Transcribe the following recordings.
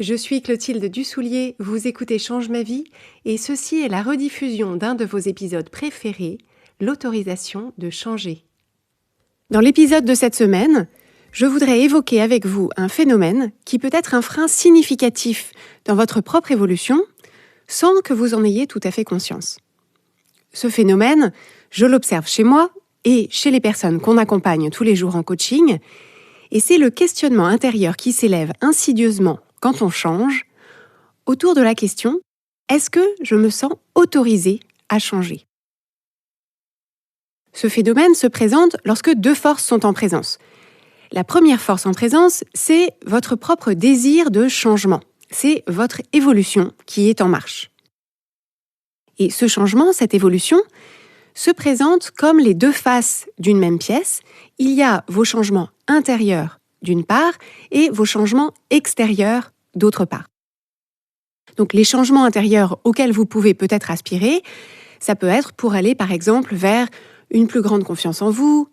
Je suis Clotilde Dussoulier, vous écoutez Change ma vie et ceci est la rediffusion d'un de vos épisodes préférés, l'autorisation de changer. Dans l'épisode de cette semaine, je voudrais évoquer avec vous un phénomène qui peut être un frein significatif dans votre propre évolution sans que vous en ayez tout à fait conscience. Ce phénomène, je l'observe chez moi et chez les personnes qu'on accompagne tous les jours en coaching, et c'est le questionnement intérieur qui s'élève insidieusement quand on change, autour de la question « Est-ce que je me sens autorisée à changer ?» Ce phénomène se présente lorsque deux forces sont en présence. La première force en présence, c'est votre propre désir de changement. C'est votre évolution qui est en marche. Et ce changement, cette évolution, se présente comme les deux faces d'une même pièce. Il y a vos changements intérieurs d'une part, et vos changements extérieurs d'autre part. Donc les changements intérieurs auxquels vous pouvez peut-être aspirer, ça peut être pour aller par exemple vers une plus grande confiance en vous,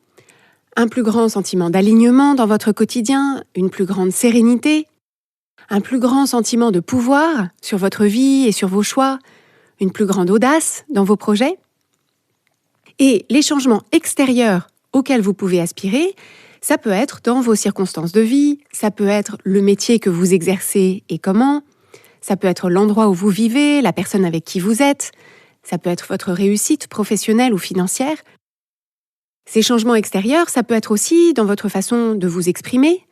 un plus grand sentiment d'alignement dans votre quotidien, une plus grande sérénité, un plus grand sentiment de pouvoir sur votre vie et sur vos choix, une plus grande audace dans vos projets. Et les changements extérieurs auxquels vous pouvez aspirer, ça peut être dans vos circonstances de vie, ça peut être le métier que vous exercez et comment, ça peut être l'endroit où vous vivez, la personne avec qui vous êtes, ça peut être votre réussite professionnelle ou financière. Ces changements extérieurs, ça peut être aussi dans votre façon de vous exprimer,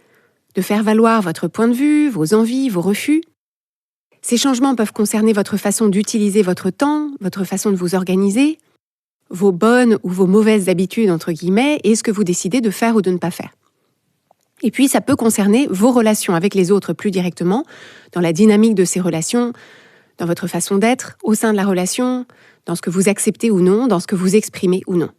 de faire valoir votre point de vue, vos envies, vos refus. Ces changements peuvent concerner votre façon d'utiliser votre temps, votre façon de vous organiser, vos bonnes ou vos mauvaises habitudes, entre guillemets, et ce que vous décidez de faire ou de ne pas faire. Et puis, ça peut concerner vos relations avec les autres plus directement, dans la dynamique de ces relations, dans votre façon d'être au sein de la relation, dans ce que vous acceptez ou non, dans ce que vous exprimez ou non.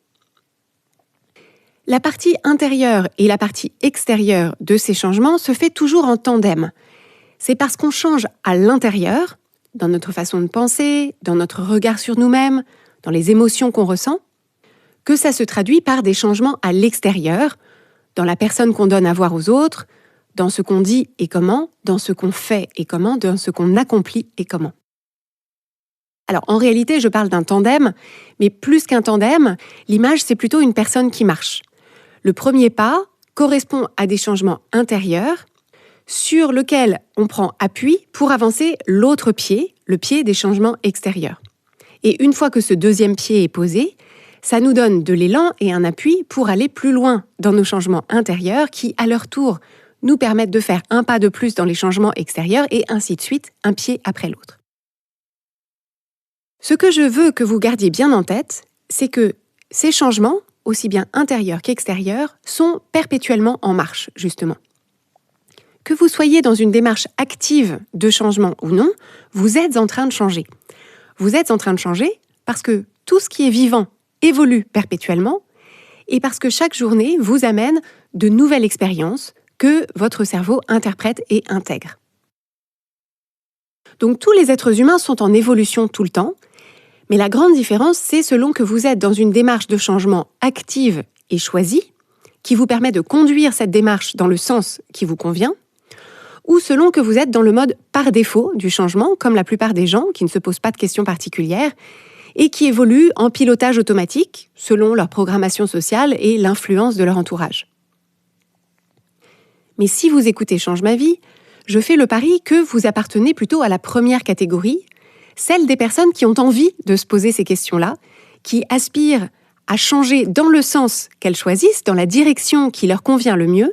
La partie intérieure et la partie extérieure de ces changements se fait toujours en tandem. C'est parce qu'on change à l'intérieur, dans notre façon de penser, dans notre regard sur nous-mêmes, dans les émotions qu'on ressent, que ça se traduit par des changements à l'extérieur, dans la personne qu'on donne à voir aux autres, dans ce qu'on dit et comment, dans ce qu'on fait et comment, dans ce qu'on accomplit et comment. Alors, en réalité, je parle d'un tandem, mais plus qu'un tandem, l'image, c'est plutôt une personne qui marche. Le premier pas correspond à des changements intérieurs sur lesquels on prend appui pour avancer l'autre pied, le pied des changements extérieurs. Et une fois que ce deuxième pied est posé, ça nous donne de l'élan et un appui pour aller plus loin dans nos changements intérieurs qui, à leur tour, nous permettent de faire un pas de plus dans les changements extérieurs et ainsi de suite, un pied après l'autre. Ce que je veux que vous gardiez bien en tête, c'est que ces changements, aussi bien intérieurs qu'extérieurs, sont perpétuellement en marche, justement. Que vous soyez dans une démarche active de changement ou non, vous êtes en train de changer. Vous êtes en train de changer parce que tout ce qui est vivant évolue perpétuellement et parce que chaque journée vous amène de nouvelles expériences que votre cerveau interprète et intègre. Donc tous les êtres humains sont en évolution tout le temps, mais la grande différence, c'est selon que vous êtes dans une démarche de changement active et choisie, qui vous permet de conduire cette démarche dans le sens qui vous convient, ou selon que vous êtes dans le mode par défaut du changement, comme la plupart des gens qui ne se posent pas de questions particulières, et qui évoluent en pilotage automatique, selon leur programmation sociale et l'influence de leur entourage. Mais si vous écoutez Change ma vie, je fais le pari que vous appartenez plutôt à la première catégorie, celle des personnes qui ont envie de se poser ces questions-là, qui aspirent à changer dans le sens qu'elles choisissent, dans la direction qui leur convient le mieux,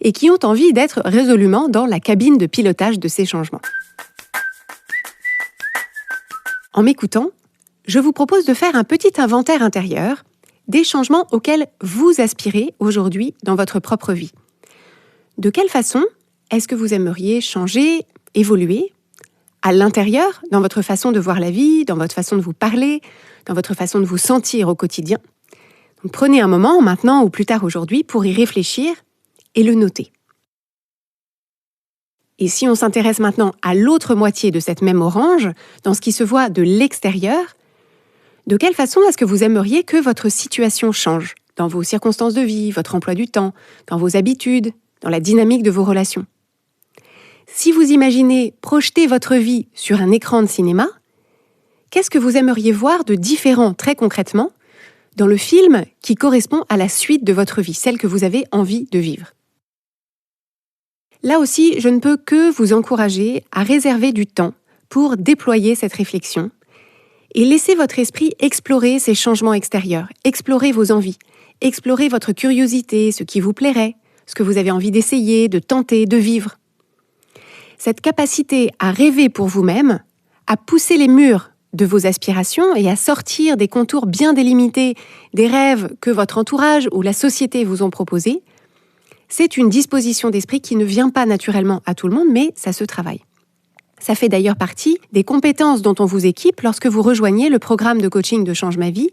et qui ont envie d'être résolument dans la cabine de pilotage de ces changements. En m'écoutant, je vous propose de faire un petit inventaire intérieur des changements auxquels vous aspirez aujourd'hui dans votre propre vie. De quelle façon est-ce que vous aimeriez changer, évoluer, à l'intérieur, dans votre façon de voir la vie, dans votre façon de vous parler, dans votre façon de vous sentir au quotidien? Donc, prenez un moment, maintenant ou plus tard aujourd'hui, pour y réfléchir et le noter. Et si on s'intéresse maintenant à l'autre moitié de cette même orange, dans ce qui se voit de l'extérieur, de quelle façon est-ce que vous aimeriez que votre situation change dans vos circonstances de vie, votre emploi du temps, dans vos habitudes, dans la dynamique de vos relations? Si vous imaginez projeter votre vie sur un écran de cinéma, qu'est-ce que vous aimeriez voir de différent très concrètement dans le film qui correspond à la suite de votre vie, celle que vous avez envie de vivre? Là aussi, je ne peux que vous encourager à réserver du temps pour déployer cette réflexion et laisser votre esprit explorer ces changements extérieurs, explorer vos envies, explorer votre curiosité, ce qui vous plairait, ce que vous avez envie d'essayer, de tenter, de vivre. Cette capacité à rêver pour vous-même, à pousser les murs de vos aspirations et à sortir des contours bien délimités des rêves que votre entourage ou la société vous ont proposés, c'est une disposition d'esprit qui ne vient pas naturellement à tout le monde, mais ça se travaille. Ça fait d'ailleurs partie des compétences dont on vous équipe lorsque vous rejoignez le programme de coaching de Change ma vie.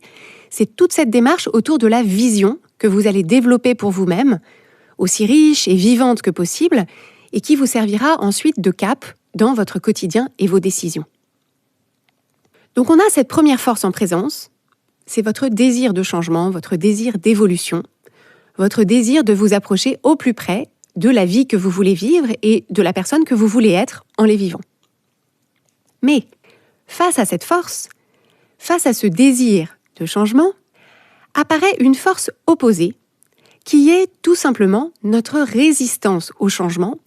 C'est toute cette démarche autour de la vision que vous allez développer pour vous-même, aussi riche et vivante que possible, et qui vous servira ensuite de cap dans votre quotidien et vos décisions. Donc on a cette première force en présence, c'est votre désir de changement, votre désir d'évolution, votre désir de vous approcher au plus près de la vie que vous voulez vivre et de la personne que vous voulez être en les vivant. Mais face à cette force, face à ce désir de changement, apparaît une force opposée qui est tout simplement notre résistance au changement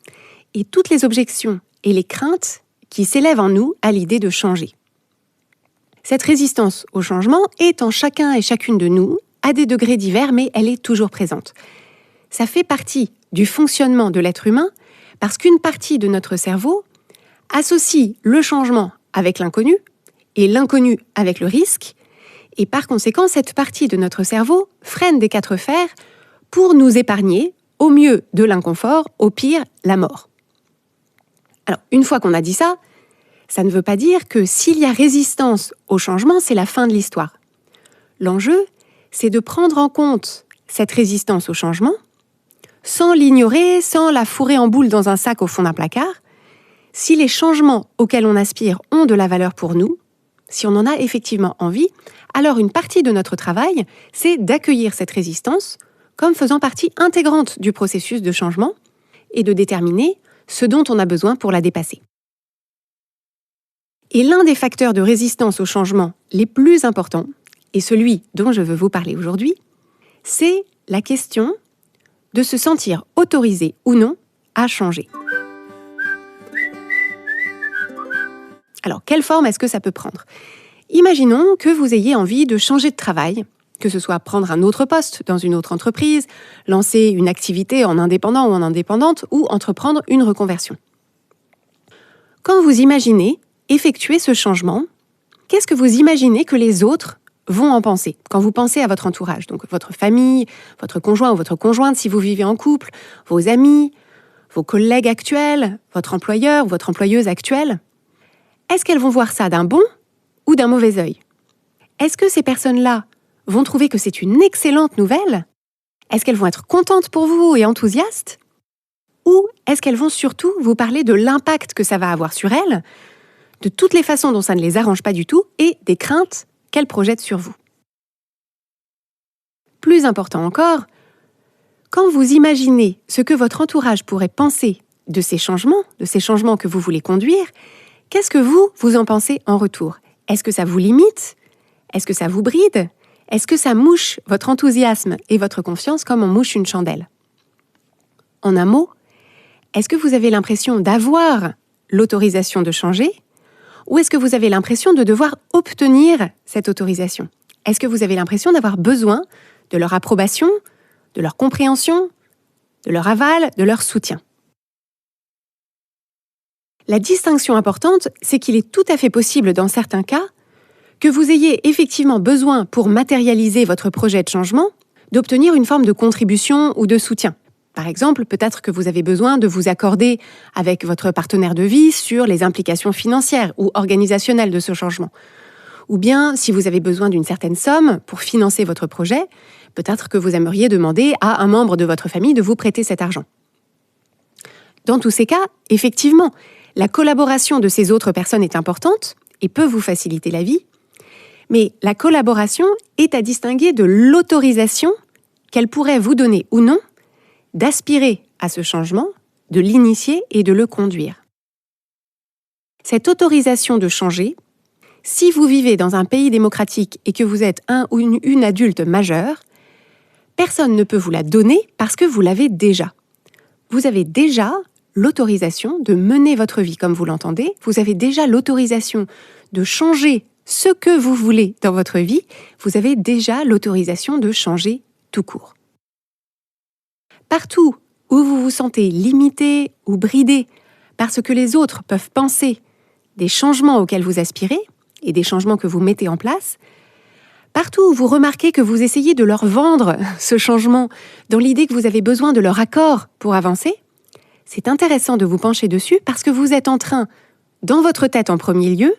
et toutes les objections et les craintes qui s'élèvent en nous à l'idée de changer. Cette résistance au changement est en chacun et chacune de nous, à des degrés divers, mais elle est toujours présente. Ça fait partie du fonctionnement de l'être humain parce qu'une partie de notre cerveau associe le changement avec l'inconnu et l'inconnu avec le risque, et par conséquent, cette partie de notre cerveau freine des quatre fers pour nous épargner, au mieux de l'inconfort, au pire, la mort. Alors, une fois qu'on a dit ça, ça ne veut pas dire que s'il y a résistance au changement, c'est la fin de l'histoire. L'enjeu, c'est de prendre en compte cette résistance au changement, sans l'ignorer, sans la fourrer en boule dans un sac au fond d'un placard. Si les changements auxquels on aspire ont de la valeur pour nous, si on en a effectivement envie, alors une partie de notre travail, c'est d'accueillir cette résistance comme faisant partie intégrante du processus de changement et de déterminer ce dont on a besoin pour la dépasser. Et l'un des facteurs de résistance au changement les plus importants, et celui dont je veux vous parler aujourd'hui, c'est la question de se sentir autorisé ou non à changer. Alors, quelle forme est-ce que ça peut prendre ? Imaginons que vous ayez envie de changer de travail, que ce soit prendre un autre poste dans une autre entreprise, lancer une activité en indépendant ou en indépendante, ou entreprendre une reconversion. Quand vous imaginez effectuer ce changement, qu'est-ce que vous imaginez que les autres vont en penser quand vous pensez à votre entourage, donc votre famille, votre conjoint ou votre conjointe si vous vivez en couple, vos amis, vos collègues actuels, votre employeur ou votre employeuse actuelle? Est-ce qu'elles vont voir ça d'un bon ou d'un mauvais œil? Est-ce que ces personnes-là vont trouver que c'est une excellente nouvelle? Est-ce qu'elles vont être contentes pour vous et enthousiastes? Ou est-ce qu'elles vont surtout vous parler de l'impact que ça va avoir sur elles, de toutes les façons dont ça ne les arrange pas du tout et des craintes qu'elles projettent sur vous? Plus important encore, quand vous imaginez ce que votre entourage pourrait penser de ces changements que vous voulez conduire, qu'est-ce que vous en pensez en retour? Est-ce que ça vous limite? Est-ce que ça vous bride? Est-ce que ça mouche votre enthousiasme et votre confiance comme on mouche une chandelle? En un mot, est-ce que vous avez l'impression d'avoir l'autorisation de changer? Ou est-ce que vous avez l'impression de devoir obtenir cette autorisation? Est-ce que vous avez l'impression d'avoir besoin de leur approbation, de leur compréhension, de leur aval, de leur soutien? La distinction importante, c'est qu'il est tout à fait possible dans certains cas que vous ayez effectivement besoin pour matérialiser votre projet de changement d'obtenir une forme de contribution ou de soutien. Par exemple, peut-être que vous avez besoin de vous accorder avec votre partenaire de vie sur les implications financières ou organisationnelles de ce changement. Ou bien, si vous avez besoin d'une certaine somme pour financer votre projet, peut-être que vous aimeriez demander à un membre de votre famille de vous prêter cet argent. Dans tous ces cas, effectivement, la collaboration de ces autres personnes est importante et peut vous faciliter la vie, mais la collaboration est à distinguer de l'autorisation qu'elle pourrait vous donner ou non d'aspirer à ce changement, de l'initier et de le conduire. cette autorisation de changer, si vous vivez dans un pays démocratique et que vous êtes un ou une adulte majeure, personne ne peut vous la donner parce que vous l'avez déjà. Vous avez déjà l'autorisation de mener votre vie comme vous l'entendez, vous avez déjà l'autorisation de changer ce que vous voulez dans votre vie, vous avez déjà l'autorisation de changer tout court. Partout où vous vous sentez limité ou bridé par ce que les autres peuvent penser des changements auxquels vous aspirez et des changements que vous mettez en place, partout où vous remarquez que vous essayez de leur vendre ce changement dans l'idée que vous avez besoin de leur accord pour avancer, c'est intéressant de vous pencher dessus parce que vous êtes en train, dans votre tête en premier lieu,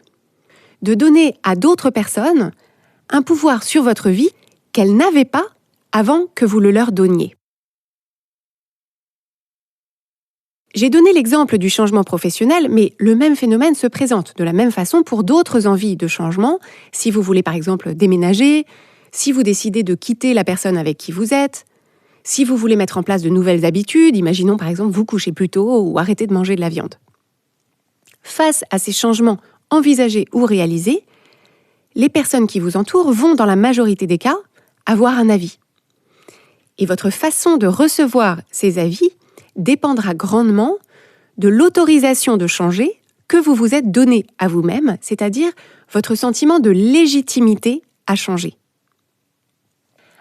de donner à d'autres personnes un pouvoir sur votre vie qu'elles n'avaient pas avant que vous le leur donniez. J'ai donné l'exemple du changement professionnel, mais le même phénomène se présente de la même façon pour d'autres envies de changement. Si vous voulez par exemple déménager, si vous décidez de quitter la personne avec qui vous êtes, si vous voulez mettre en place de nouvelles habitudes, imaginons par exemple vous coucher plus tôt ou arrêter de manger de la viande. Face à ces changements envisagés ou réalisés, les personnes qui vous entourent vont, dans la majorité des cas, avoir un avis. Et votre façon de recevoir ces avis dépendra grandement de l'autorisation de changer que vous vous êtes donné à vous-même, c'est-à-dire votre sentiment de légitimité à changer.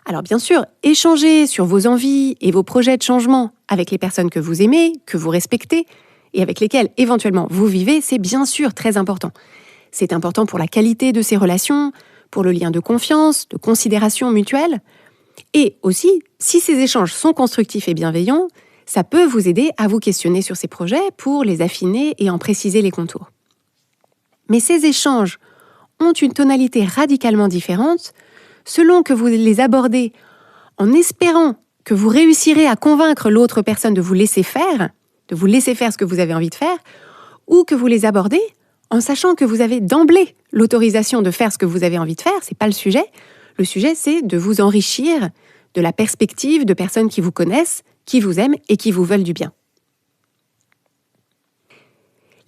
Alors bien sûr, échanger sur vos envies et vos projets de changement avec les personnes que vous aimez, que vous respectez et avec lesquelles éventuellement vous vivez, c'est bien sûr très important. C'est important pour la qualité de ces relations, pour le lien de confiance, de considération mutuelle. Et aussi, si ces échanges sont constructifs et bienveillants, ça peut vous aider à vous questionner sur ces projets pour les affiner et en préciser les contours. Mais ces échanges ont une tonalité radicalement différente selon que vous les abordez en espérant que vous réussirez à convaincre l'autre personne de vous laisser faire ce que vous avez envie de faire, ou que vous les abordez en sachant que vous avez d'emblée l'autorisation de faire ce que vous avez envie de faire, c'est pas le sujet. Le sujet, c'est de vous enrichir de la perspective de personnes qui vous connaissent, qui vous aiment et qui vous veulent du bien.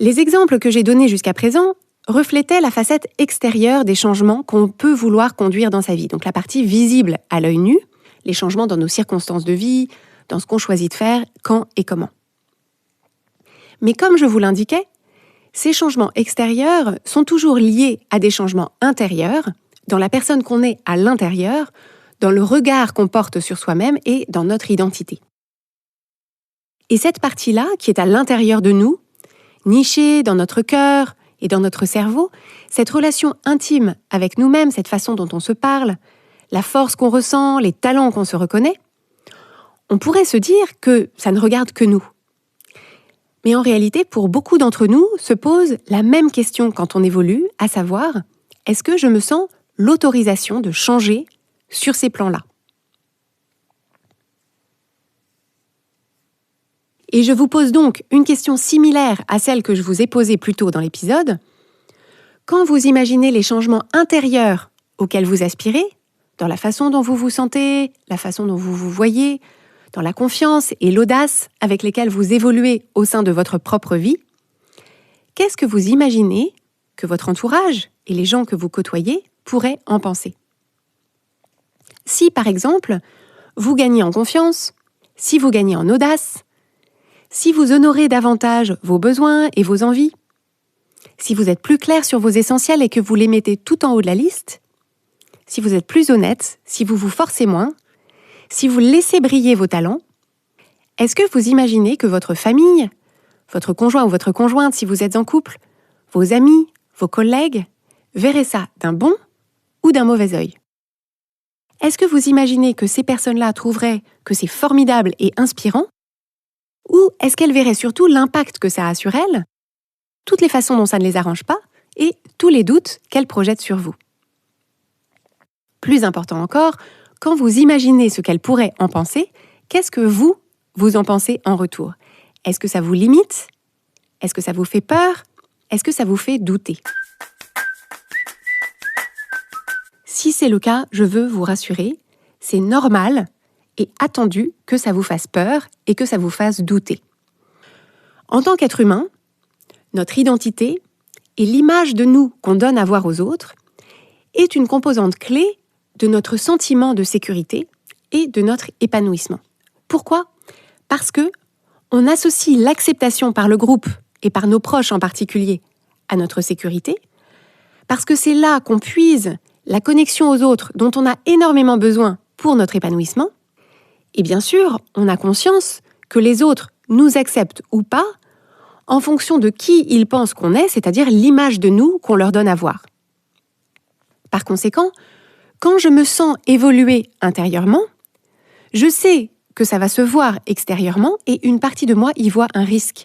Les exemples que j'ai donnés jusqu'à présent reflétaient la facette extérieure des changements qu'on peut vouloir conduire dans sa vie, donc la partie visible à l'œil nu, les changements dans nos circonstances de vie, dans ce qu'on choisit de faire, quand et comment. Mais comme je vous l'indiquais, ces changements extérieurs sont toujours liés à des changements intérieurs, dans la personne qu'on est à l'intérieur, dans le regard qu'on porte sur soi-même et dans notre identité. Et cette partie-là, qui est à l'intérieur de nous, nichée dans notre cœur et dans notre cerveau, cette relation intime avec nous-mêmes, cette façon dont on se parle, la force qu'on ressent, les talents qu'on se reconnaît, on pourrait se dire que ça ne regarde que nous. Mais en réalité, pour beaucoup d'entre nous, se pose la même question quand on évolue, à savoir, est-ce que je me sens l'autorisation de changer sur ces plans-là? Et je vous pose donc une question similaire à celle que je vous ai posée plus tôt dans l'épisode. Quand vous imaginez les changements intérieurs auxquels vous aspirez, dans la façon dont vous vous sentez, la façon dont vous vous voyez, dans la confiance et l'audace avec lesquelles vous évoluez au sein de votre propre vie, qu'est-ce que vous imaginez que votre entourage et les gens que vous côtoyez pourraient en penser? Si, par exemple, vous gagnez en confiance, si vous gagnez en audace, si vous honorez davantage vos besoins et vos envies, si vous êtes plus clair sur vos essentiels et que vous les mettez tout en haut de la liste, si vous êtes plus honnête, si vous vous forcez moins, si vous laissez briller vos talents, est-ce que vous imaginez que votre famille, votre conjoint ou votre conjointe si vous êtes en couple, vos amis, vos collègues, verraient ça d'un bon ou d'un mauvais œil? Est-ce que vous imaginez que ces personnes-là trouveraient que c'est formidable et inspirant? Ou est-ce qu'elles verraient surtout l'impact que ça a sur elles, toutes les façons dont ça ne les arrange pas et tous les doutes qu'elles projettent sur vous? Plus important encore, quand vous imaginez ce qu'elles pourraient en penser, qu'est-ce que vous en pensez en retour? Est-ce que ça vous limite? Est-ce que ça vous fait peur? Est-ce que ça vous fait douter? Si c'est le cas, je veux vous rassurer, c'est normal et attendu que ça vous fasse peur et que ça vous fasse douter. En tant qu'être humain, notre identité, et l'image de nous qu'on donne à voir aux autres est une composante clé de notre sentiment de sécurité et de notre épanouissement. Pourquoi ? Parce que on associe l'acceptation par le groupe et par nos proches en particulier à notre sécurité, parce que c'est là qu'on puise la connexion aux autres dont on a énormément besoin pour notre épanouissement. Et bien sûr, on a conscience que les autres nous acceptent ou pas en fonction de qui ils pensent qu'on est, c'est-à-dire l'image de nous qu'on leur donne à voir. Par conséquent, quand je me sens évoluer intérieurement, je sais que ça va se voir extérieurement et une partie de moi y voit un risque.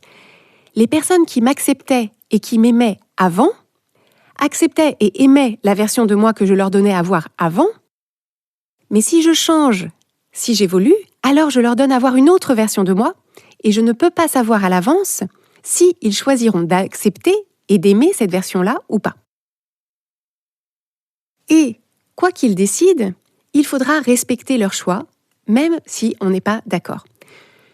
Les personnes qui m'acceptaient et qui m'aimaient avant, acceptaient et aimaient la version de moi que je leur donnais à voir avant, mais si je change, si j'évolue, alors je leur donne à voir une autre version de moi et je ne peux pas savoir à l'avance si ils choisiront d'accepter et d'aimer cette version-là ou pas. Et quoi qu'ils décident, il faudra respecter leur choix, même si on n'est pas d'accord.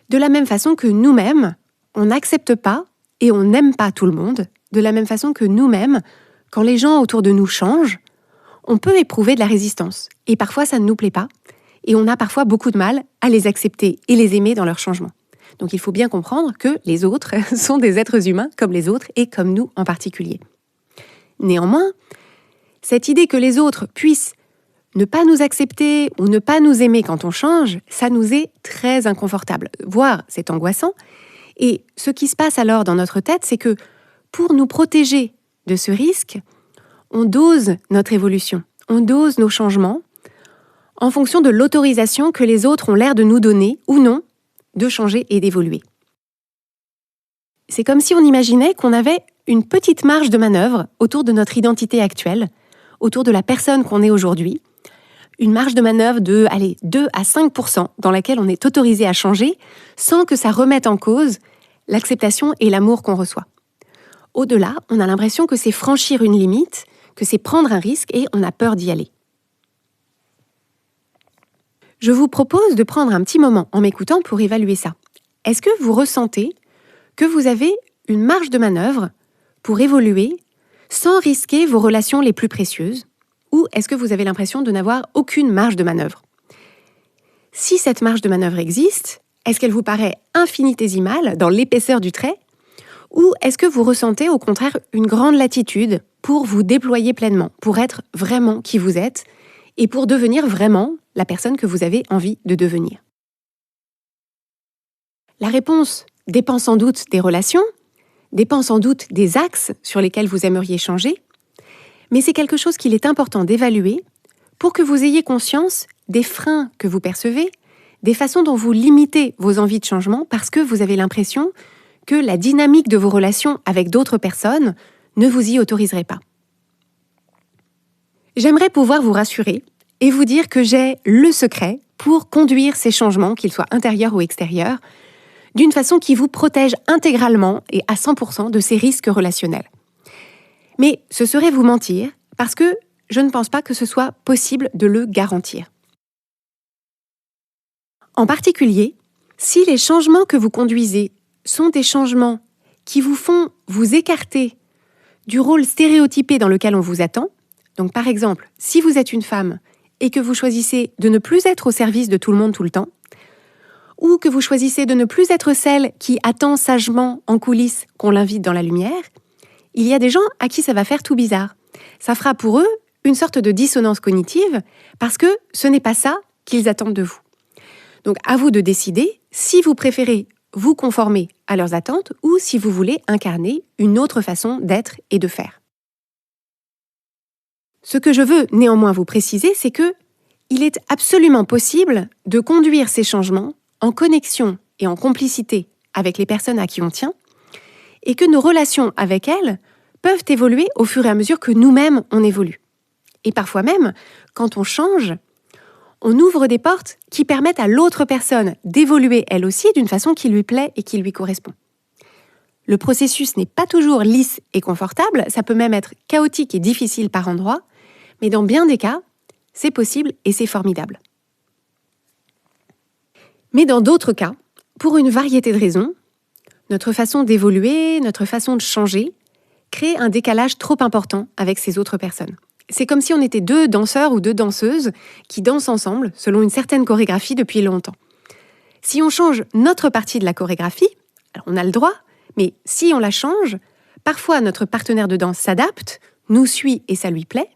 De la même façon que nous-mêmes, on n'accepte pas et on n'aime pas tout le monde, de la même façon que nous-mêmes, quand les gens autour de nous changent, on peut éprouver de la résistance. Et parfois, ça ne nous plaît pas. Et on a parfois beaucoup de mal à les accepter et les aimer dans leur changement. Donc il faut bien comprendre que les autres sont des êtres humains comme les autres et comme nous en particulier. Néanmoins, cette idée que les autres puissent ne pas nous accepter ou ne pas nous aimer quand on change, ça nous est très inconfortable, voire c'est angoissant. Et ce qui se passe alors dans notre tête, c'est que pour nous protéger de ce risque, on dose notre évolution, on dose nos changements en fonction de l'autorisation que les autres ont l'air de nous donner ou non de changer et d'évoluer. C'est comme si on imaginait qu'on avait une petite marge de manœuvre autour de notre identité actuelle, autour de la personne qu'on est aujourd'hui, une marge de manœuvre de 2 à 5% dans laquelle on est autorisé à changer sans que ça remette en cause l'acceptation et l'amour qu'on reçoit. Au-delà, on a l'impression que c'est franchir une limite, que c'est prendre un risque et on a peur d'y aller. Je vous propose de prendre un petit moment en m'écoutant pour évaluer ça. Est-ce que vous ressentez que vous avez une marge de manœuvre pour évoluer sans risquer vos relations les plus précieuses ? Ou est-ce que vous avez l'impression de n'avoir aucune marge de manœuvre ? Si cette marge de manœuvre existe, est-ce qu'elle vous paraît infinitésimale dans l'épaisseur du trait ? Ou est-ce que vous ressentez au contraire une grande latitude pour vous déployer pleinement, pour être vraiment qui vous êtes et pour devenir vraiment la personne que vous avez envie de devenir ? La réponse dépend sans doute des relations, dépend sans doute des axes sur lesquels vous aimeriez changer, mais c'est quelque chose qu'il est important d'évaluer pour que vous ayez conscience des freins que vous percevez, des façons dont vous limitez vos envies de changement parce que vous avez l'impression que la dynamique de vos relations avec d'autres personnes ne vous y autoriserait pas. J'aimerais pouvoir vous rassurer et vous dire que j'ai le secret pour conduire ces changements, qu'ils soient intérieurs ou extérieurs, d'une façon qui vous protège intégralement et à 100% de ces risques relationnels. Mais ce serait vous mentir parce que je ne pense pas que ce soit possible de le garantir. En particulier, si les changements que vous conduisez sont des changements qui vous font vous écarter du rôle stéréotypé dans lequel on vous attend, donc par exemple, si vous êtes une femme et que vous choisissez de ne plus être au service de tout le monde tout le temps, ou que vous choisissez de ne plus être celle qui attend sagement en coulisses qu'on l'invite dans la lumière, il y a des gens à qui ça va faire tout bizarre. Ça fera pour eux une sorte de dissonance cognitive parce que ce n'est pas ça qu'ils attendent de vous. Donc à vous de décider si vous préférez vous conformer à leurs attentes ou si vous voulez incarner une autre façon d'être et de faire. Ce que je veux néanmoins vous préciser, c'est que il est absolument possible de conduire ces changements en connexion et en complicité avec les personnes à qui on tient, et que nos relations avec elles peuvent évoluer au fur et à mesure que nous-mêmes on évolue. Et parfois même, quand on change, on ouvre des portes qui permettent à l'autre personne d'évoluer elle aussi d'une façon qui lui plaît et qui lui correspond. Le processus n'est pas toujours lisse et confortable, ça peut même être chaotique et difficile par endroits, mais dans bien des cas, c'est possible et c'est formidable. Mais dans d'autres cas, pour une variété de raisons, notre façon d'évoluer, notre façon de changer, crée un décalage trop important avec ces autres personnes. C'est comme si on était deux danseurs ou deux danseuses qui dansent ensemble selon une certaine chorégraphie depuis longtemps. Si on change notre partie de la chorégraphie, alors on a le droit, mais si on la change, parfois notre partenaire de danse s'adapte, nous suit et ça lui plaît,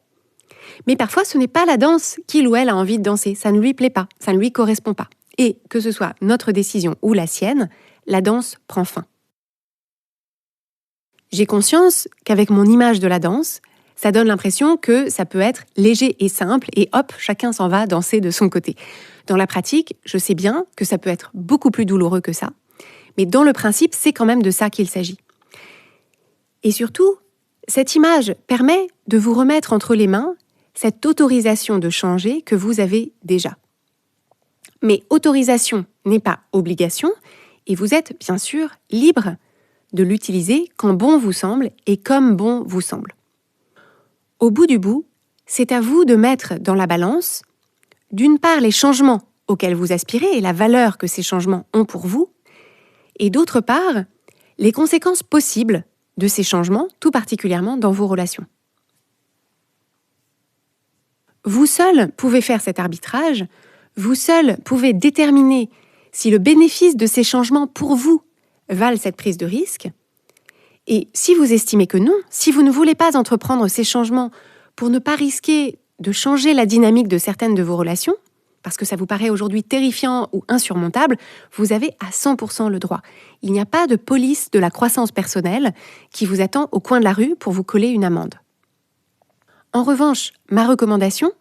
mais parfois ce n'est pas la danse qu'il ou elle a envie de danser, ça ne lui plaît pas, ça ne lui correspond pas. Et que ce soit notre décision ou la sienne, la danse prend fin. J'ai conscience qu'avec mon image de la danse, ça donne l'impression que ça peut être léger et simple et hop, chacun s'en va danser de son côté. Dans la pratique, je sais bien que ça peut être beaucoup plus douloureux que ça, mais dans le principe, c'est quand même de ça qu'il s'agit. Et surtout, cette image permet de vous remettre entre les mains cette autorisation de changer que vous avez déjà. Mais autorisation n'est pas obligation, et vous êtes bien sûr libre de l'utiliser quand bon vous semble et comme bon vous semble. Au bout du bout, c'est à vous de mettre dans la balance, d'une part, les changements auxquels vous aspirez et la valeur que ces changements ont pour vous, et d'autre part, les conséquences possibles de ces changements, tout particulièrement dans vos relations. Vous seul pouvez faire cet arbitrage, vous seul pouvez déterminer si le bénéfice de ces changements pour vous valent cette prise de risque. Et si vous estimez que non, si vous ne voulez pas entreprendre ces changements pour ne pas risquer de changer la dynamique de certaines de vos relations, parce que ça vous paraît aujourd'hui terrifiant ou insurmontable, vous avez à 100% le droit. Il n'y a pas de police de la croissance personnelle qui vous attend au coin de la rue pour vous coller une amende. En revanche, ma recommandation,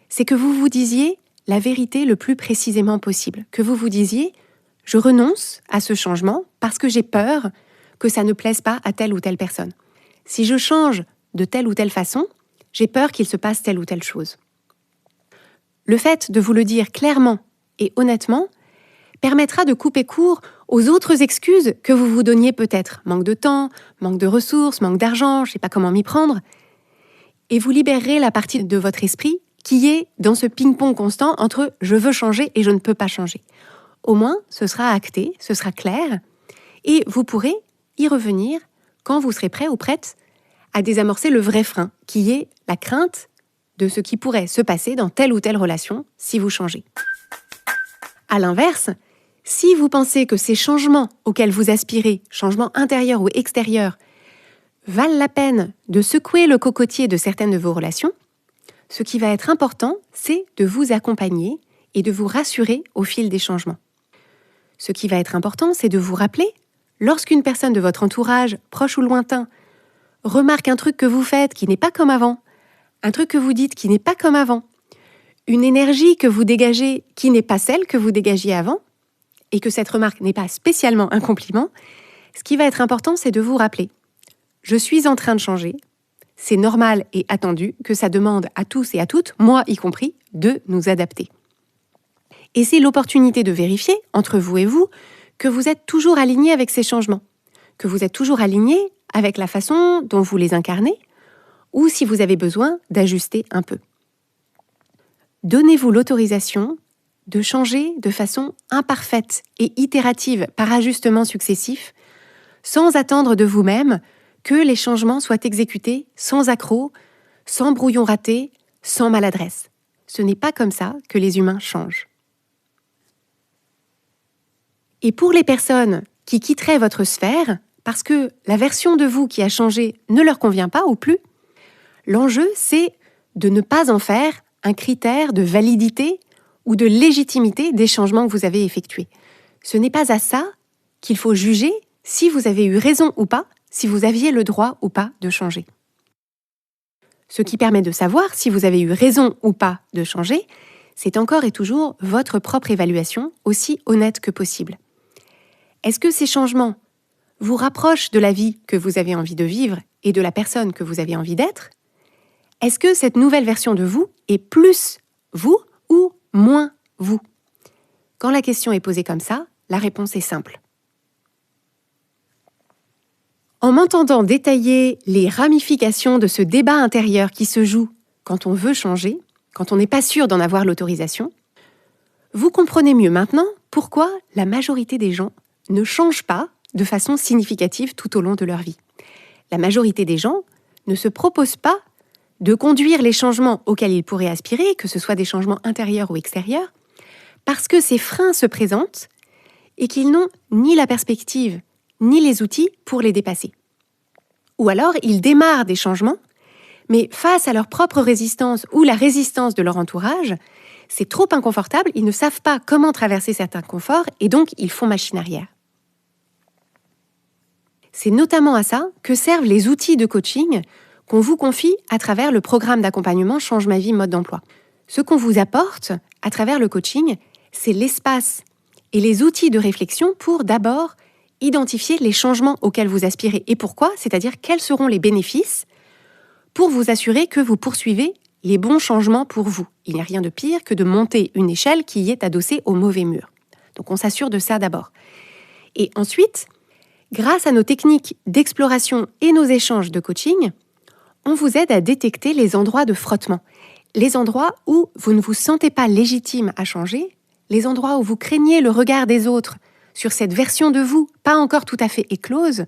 c'est que vous vous disiez la vérité le plus précisément possible, que vous vous disiez « je renonce à ce changement parce que j'ai peur que ça ne plaise pas à telle ou telle personne. Si je change de telle ou telle façon, j'ai peur qu'il se passe telle ou telle chose. » Le fait de vous le dire clairement et honnêtement permettra de couper court aux autres excuses que vous vous donniez peut-être. Manque de temps, manque de ressources, manque d'argent, je ne sais pas comment m'y prendre. Et vous libérerez la partie de votre esprit qui est dans ce ping-pong constant entre « je veux changer » et « je ne peux pas changer ». Au moins, ce sera acté, ce sera clair, et vous pourrez y revenir quand vous serez prêt ou prête à désamorcer le vrai frein, qui est la crainte de ce qui pourrait se passer dans telle ou telle relation si vous changez. À l'inverse, si vous pensez que ces changements auxquels vous aspirez, changements intérieurs ou extérieurs, valent la peine de secouer le cocotier de certaines de vos relations, ce qui va être important, c'est de vous accompagner et de vous rassurer au fil des changements. Ce qui va être important, c'est de vous rappeler, lorsqu'une personne de votre entourage, proche ou lointain, remarque un truc que vous faites qui n'est pas comme avant, un truc que vous dites qui n'est pas comme avant, une énergie que vous dégagez qui n'est pas celle que vous dégagiez avant, et que cette remarque n'est pas spécialement un compliment, ce qui va être important, c'est de vous rappeler « je suis en train de changer ». C'est normal et attendu que ça demande à tous et à toutes, moi y compris, de nous adapter. Et c'est l'opportunité de vérifier, entre vous et vous, que vous êtes toujours aligné avec ces changements, que vous êtes toujours aligné avec la façon dont vous les incarnez, ou si vous avez besoin d'ajuster un peu. Donnez-vous l'autorisation de changer de façon imparfaite et itérative par ajustements successifs, sans attendre de vous-même que les changements soient exécutés sans accroc, sans brouillon raté, sans maladresse. Ce n'est pas comme ça que les humains changent. Et pour les personnes qui quitteraient votre sphère, parce que la version de vous qui a changé ne leur convient pas ou plus, l'enjeu, c'est de ne pas en faire un critère de validité ou de légitimité des changements que vous avez effectués. Ce n'est pas à ça qu'il faut juger si vous avez eu raison ou pas, si vous aviez le droit ou pas de changer. Ce qui permet de savoir si vous avez eu raison ou pas de changer, c'est encore et toujours votre propre évaluation, aussi honnête que possible. Est-ce que ces changements vous rapprochent de la vie que vous avez envie de vivre et de la personne que vous avez envie d'être ? Est-ce que cette nouvelle version de vous est plus vous ou moins vous ? Quand la question est posée comme ça, la réponse est simple. En m'entendant détailler les ramifications de ce débat intérieur qui se joue quand on veut changer, quand on n'est pas sûr d'en avoir l'autorisation, vous comprenez mieux maintenant pourquoi la majorité des gens ne changent pas de façon significative tout au long de leur vie. La majorité des gens ne se proposent pas de conduire les changements auxquels ils pourraient aspirer, que ce soit des changements intérieurs ou extérieurs, parce que ces freins se présentent et qu'ils n'ont ni la perspective ni les outils pour les dépasser. Ou alors, ils démarrent des changements, mais face à leur propre résistance ou la résistance de leur entourage, c'est trop inconfortable, ils ne savent pas comment traverser cet inconfort et donc ils font machine arrière. C'est notamment à ça que servent les outils de coaching qu'on vous confie à travers le programme d'accompagnement Change ma vie mode d'emploi. Ce qu'on vous apporte à travers le coaching, c'est l'espace et les outils de réflexion pour d'abord identifier les changements auxquels vous aspirez et pourquoi, c'est-à-dire quels seront les bénéfices pour vous assurer que vous poursuivez les bons changements pour vous. Il n'y a rien de pire que de monter une échelle qui est adossée au mauvais mur. Donc on s'assure de ça d'abord. Et ensuite, grâce à nos techniques d'exploration et nos échanges de coaching, on vous aide à détecter les endroits de frottement, les endroits où vous ne vous sentez pas légitime à changer, les endroits où vous craignez le regard des autres sur cette version de vous pas encore tout à fait éclose,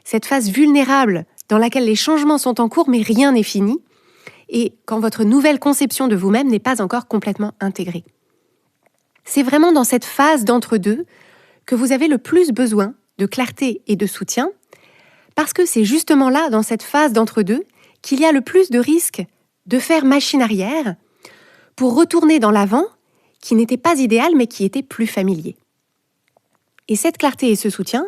cette phase vulnérable dans laquelle les changements sont en cours mais rien n'est fini, et quand votre nouvelle conception de vous-même n'est pas encore complètement intégrée. C'est vraiment dans cette phase d'entre-deux que vous avez le plus besoin de clarté et de soutien, parce que c'est justement là, dans cette phase d'entre-deux, qu'il y a le plus de risques de faire machine arrière pour retourner dans l'avant qui n'était pas idéal mais qui était plus familier. Et cette clarté et ce soutien,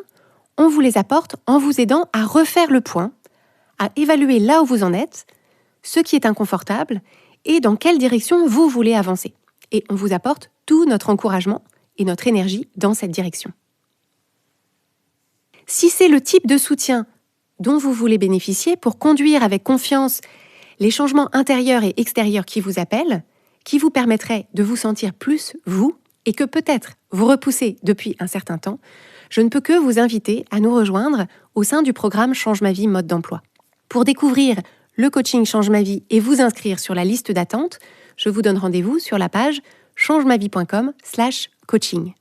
on vous les apporte en vous aidant à refaire le point, à évaluer là où vous en êtes, ce qui est inconfortable et dans quelle direction vous voulez avancer. Et on vous apporte tout notre encouragement et notre énergie dans cette direction. Si c'est le type de soutien dont vous voulez bénéficier pour conduire avec confiance les changements intérieurs et extérieurs qui vous appellent, qui vous permettraient de vous sentir plus vous et que peut-être vous repoussez depuis un certain temps, je ne peux que vous inviter à nous rejoindre au sein du programme Change ma vie mode d'emploi. Pour découvrir le coaching Change ma vie et vous inscrire sur la liste d'attente, je vous donne rendez-vous sur la page changemavie.com/coaching.